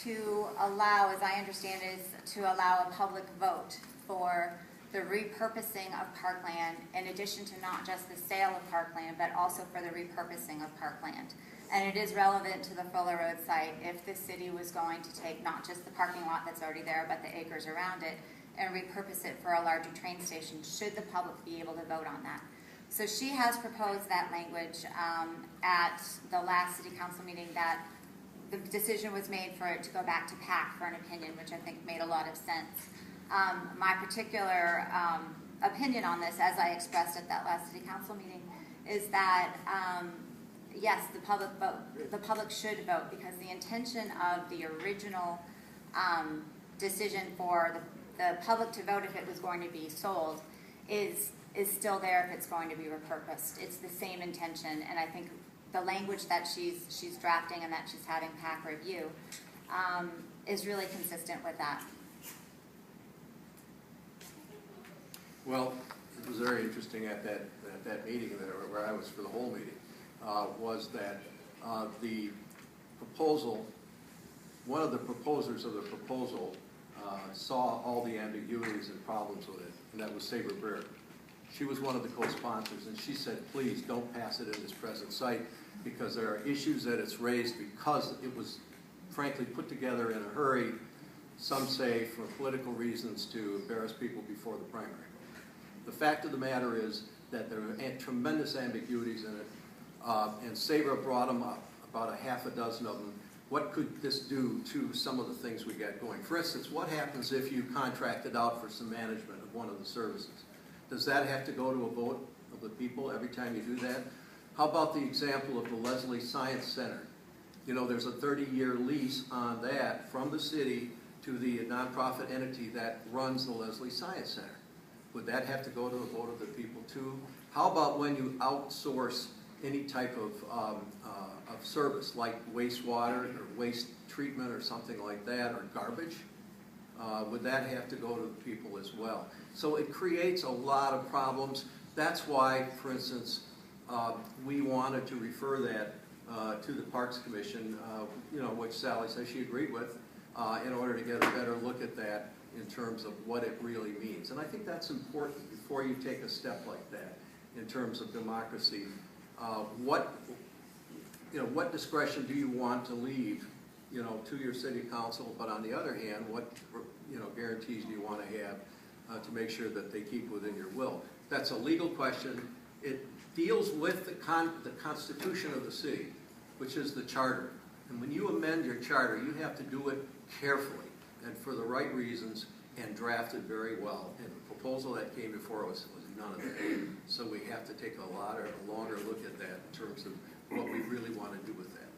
to allow, as I understand it, is to allow a public vote for the repurposing of parkland, in addition to not just the sale of parkland, but also for the repurposing of parkland. And it is relevant to the Fuller Road site if the city was going to take not just the parking lot that's already there, but the acres around it, and repurpose it for a larger train station, should the public be able to vote on that. So she has proposed that language at the last city council meeting, that the decision was made for it to go back to PAC for an opinion, which I think made a lot of sense. My particular opinion on this, as I expressed at that last city council meeting, is that yes, the public should vote, because the intention of the original decision for the public to vote if it was going to be sold is still there if it's going to be repurposed. It's the same intention, and I think the language that she's drafting and that she's having PAC review is really consistent with that. Well, it was very interesting at that meeting, where I was for the whole meeting, was that the proposal, one of the proposers of the proposal saw all the ambiguities and problems with it, and that was Sabre Bear. She was one of the co-sponsors, and she said, please don't pass it in this present site, because there are issues that it's raised because it was frankly put together in a hurry, some say for political reasons, to embarrass people before the primary. The fact of the matter is that there are tremendous ambiguities in it, and Sabre brought them up, about a half a dozen of them. What could this do to some of the things we got going? For instance, what happens if you contracted out for some management of one of the services? Does that have to go to a vote of the people every time you do that? How about the example of the Leslie Science Center? You know, there's a 30-year lease on that from the city to the nonprofit entity that runs the Leslie Science Center. Would that have to go to a vote of the people too? How about when you outsource any type of service, like wastewater or waste treatment or something like that, or garbage? Would that have to go to the people as well? So it creates a lot of problems. That's why, for instance, we wanted to refer that to the Parks Commission, you know, which Sally says she agreed with, in order to get a better look at that in terms of what it really means. And I think that's important before you take a step like that in terms of democracy. What discretion do you want to leave, you know, to your city council? But on the other hand, what, you know, guarantees do you want to have to make sure that they keep within your will? That's a legal question. It deals with the Constitution of the city, which is the charter. And when you amend your charter, you have to do it carefully and for the right reasons, and draft it very well. And the proposal that came before us was none of that. So we have to take a longer look at that in terms of what we really want to do with that.